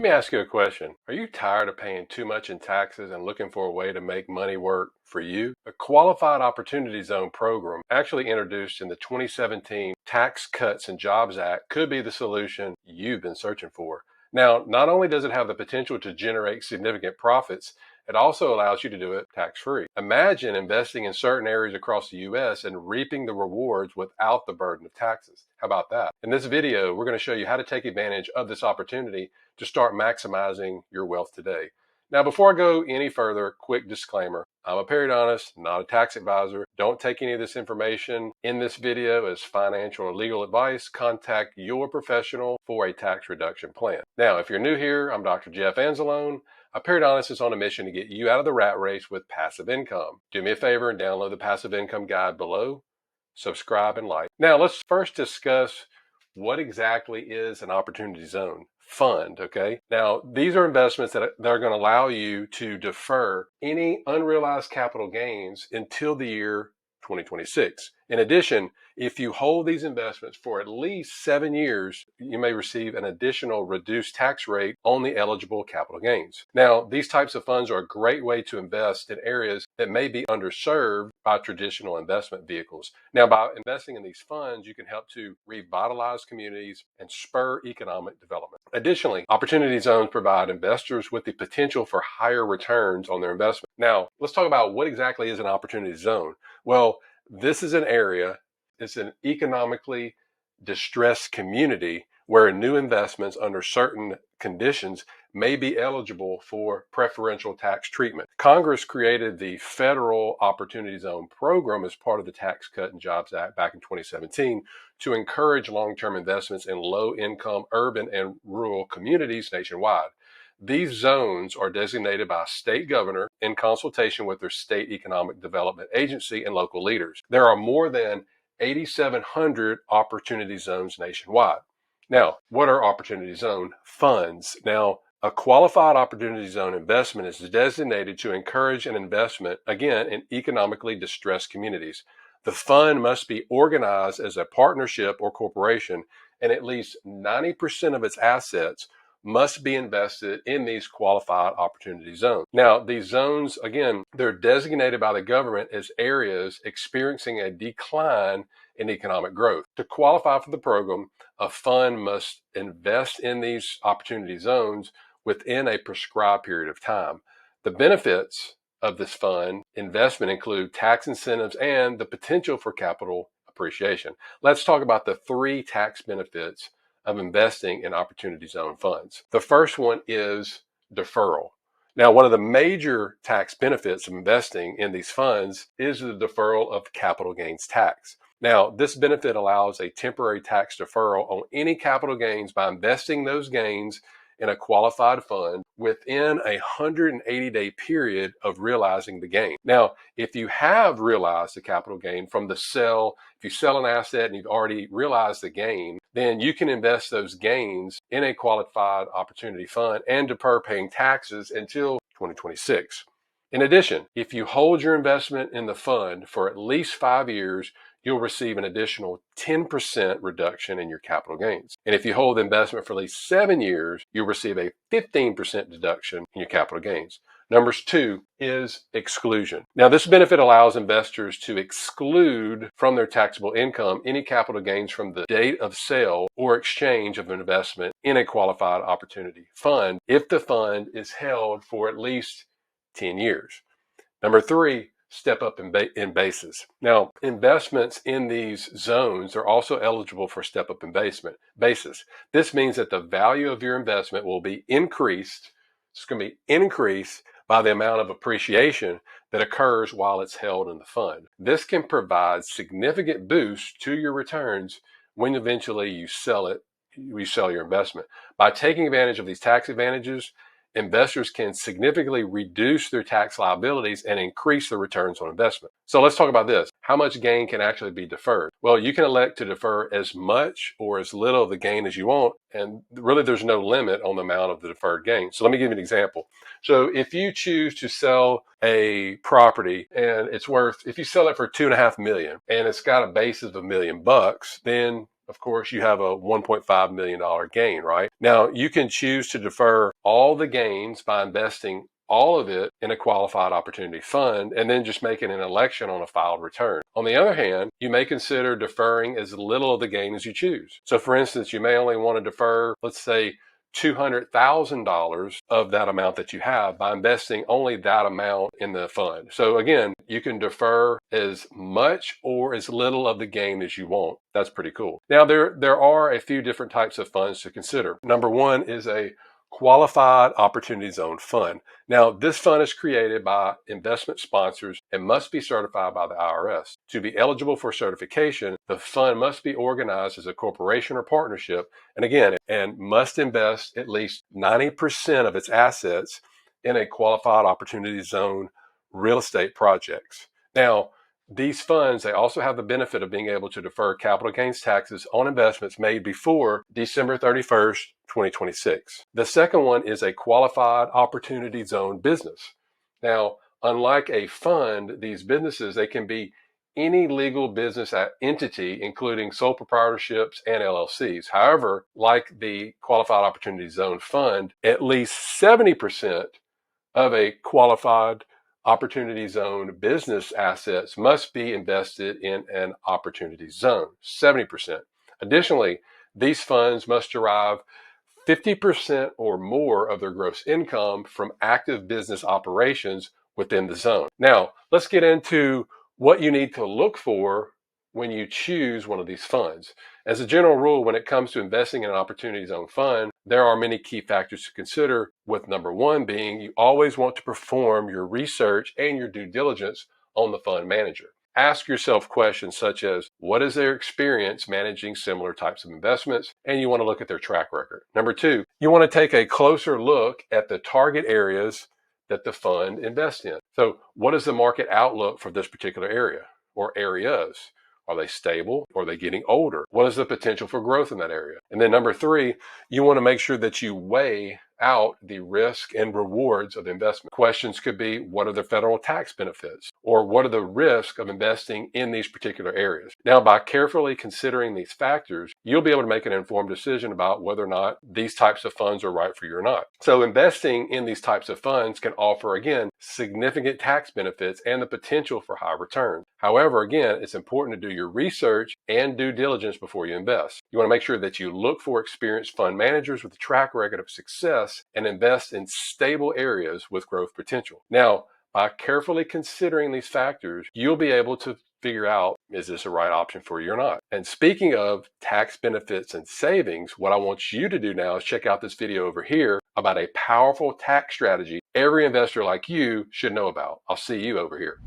Let me ask you a question. Are you tired of paying too much in taxes and looking for a way to make money work for you? The Qualified Opportunity Zone program, actually introduced in the 2017 Tax Cuts and Jobs Act, could be the solution you've been searching for. Now, not only does it have the potential to generate significant profits, it also allows you to do it tax-free. Imagine investing in certain areas across the U.S. and reaping the rewards without the burden of taxes. How about that? In this video, we're going to show you how to take advantage of this opportunity to start maximizing your wealth today. Now, before I go any further, quick disclaimer. I'm a periodontist, not a tax advisor. Don't take any of this information in this video as financial or legal advice. Contact your professional for a tax reduction plan. Now, if you're new here, I'm Dr. Jeff Anzalone. A periodontist is on a mission to get you out of the rat race with passive income. Do me a favor and download the passive income guide below. Subscribe and like. Now, let's first discuss what exactly is an opportunity zone fund. Okay. Now, these are investments that are going to allow you to defer any unrealized capital gains until the year 2026. In addition, if you hold these investments for at least 7 years, you may receive an additional reduced tax rate on the eligible capital gains. Now, these types of funds are a great way to invest in areas that may be underserved by traditional investment vehicles. Now, by investing in these funds, you can help to revitalize communities and spur economic development. Additionally, opportunity zones provide investors with the potential for higher returns on their investment. Now, let's talk about what exactly is an opportunity zone. Well, this is an area, it's an economically distressed community where new investments under certain conditions may be eligible for preferential tax treatment. Congress created the Federal Opportunity Zone program as part of the Tax Cut and Jobs Act back in 2017 to encourage long-term investments in low-income urban and rural communities nationwide. These zones are designated by a state governor in consultation with their state economic development agency and local leaders. There are more than 8,700 opportunity zones nationwide. Now, what are opportunity zone funds? Now, a qualified opportunity zone investment is designated to encourage an investment, again, in economically distressed communities. The fund must be organized as a partnership or corporation, and at least 90% of its assets must be invested in these qualified opportunity zones. Now, these zones, again, they're designated by the government as areas experiencing a decline in economic growth. To qualify for the program, a fund must invest in these opportunity zones within a prescribed period of time. The benefits of this fund investment include tax incentives and the potential for capital appreciation. Let's talk about the 3 tax benefits of investing in opportunity zone funds. The first one is deferral. Now, one of the major tax benefits of investing in these funds is the deferral of capital gains tax. Now, this benefit allows a temporary tax deferral on any capital gains by investing those gains in a qualified fund within a 180-day period of realizing the gain. Now, if you have realized the capital gain from the sale, if you sell an asset and you've already realized the gain, then you can invest those gains in a qualified opportunity fund and defer paying taxes until 2026. In addition, if you hold your investment in the fund for at least 5 years, you'll receive an additional 10% reduction in your capital gains. And if you hold the investment for at least 7 years, you'll receive a 15% deduction in your capital gains. Number 2 is exclusion. Now, this benefit allows investors to exclude from their taxable income any capital gains from the date of sale or exchange of an investment in a qualified opportunity fund if the fund is held for at least 10 years. Number 3, step up in basis. Now, investments in these zones are also eligible for step up in basis. This means that the value of your investment will be increased. It's going to be increased by the amount of appreciation that occurs while it's held in the fund. This can provide significant boost to your returns when eventually you sell your investment. By taking advantage of these tax advantages, investors can significantly reduce their tax liabilities and increase the returns on investment. So let's talk about this. How much gain can actually be deferred? Well, you can elect to defer as much or as little of the gain as you want, and really there's no limit on the amount of the deferred gain. So let me give you an example. So if you choose to sell a property and it's worth, if you sell it for $2.5 million and it's got a basis of $1 million, then of course, you have a $1.5 million gain, right? Now, you can choose to defer all the gains by investing all of it in a qualified opportunity fund and then just making an election on a filed return. On the other hand, you may consider deferring as little of the gain as you choose. So for instance, you may only want to defer, let's say, $200,000 of that amount that you have by investing only that amount in the fund. So again, you can defer as much or as little of the gain as you want. That's pretty cool. Now, there are a few different types of funds to consider. Number one is a qualified opportunity zone fund. Now, this fund is created by investment sponsors and must be certified by the IRS. To be eligible for certification, the fund must be organized as a corporation or partnership, and must invest at least 90% of its assets in a qualified opportunity zone real estate projects. Now, these funds, they also have the benefit of being able to defer capital gains taxes on investments made before December 31st, 2026. The second one is a qualified opportunity zone business. Now, unlike a fund, these businesses, they can be any legal business entity, including sole proprietorships and LLCs. However, like the qualified opportunity zone fund, at least 70% of a qualified opportunity zone business assets must be invested in an opportunity zone, 70%. Additionally, these funds must derive 50% or more of their gross income from active business operations within the zone. Now, let's get into what you need to look for when you choose one of these funds. As a general rule, when it comes to investing in an opportunity zone fund, there are many key factors to consider, with number one being you always want to perform your research and your due diligence on the fund manager. Ask yourself questions such as, what is their experience managing similar types of investments? And you want to look at their track record. Number two, you want to take a closer look at the target areas that the fund invests in. So what is the market outlook for this particular area or areas? Are they stable? Are they getting older? What is the potential for growth in that area? And then number three, you want to make sure that you weigh out the risk and rewards of investment. Questions could be, what are the federal tax benefits? Or what are the risks of investing in these particular areas? Now, by carefully considering these factors, you'll be able to make an informed decision about whether or not these types of funds are right for you or not. So investing in these types of funds can offer, again, significant tax benefits and the potential for high returns. However, again, it's important to do your research and due diligence before you invest. You want to make sure that you look for experienced fund managers with a track record of success and invest in stable areas with growth potential. Now, by carefully considering these factors, you'll be able to figure out, is this a right option for you or not? And speaking of tax benefits and savings, what I want you to do now is check out this video over here about a powerful tax strategy every investor like you should know about. I'll see you over here.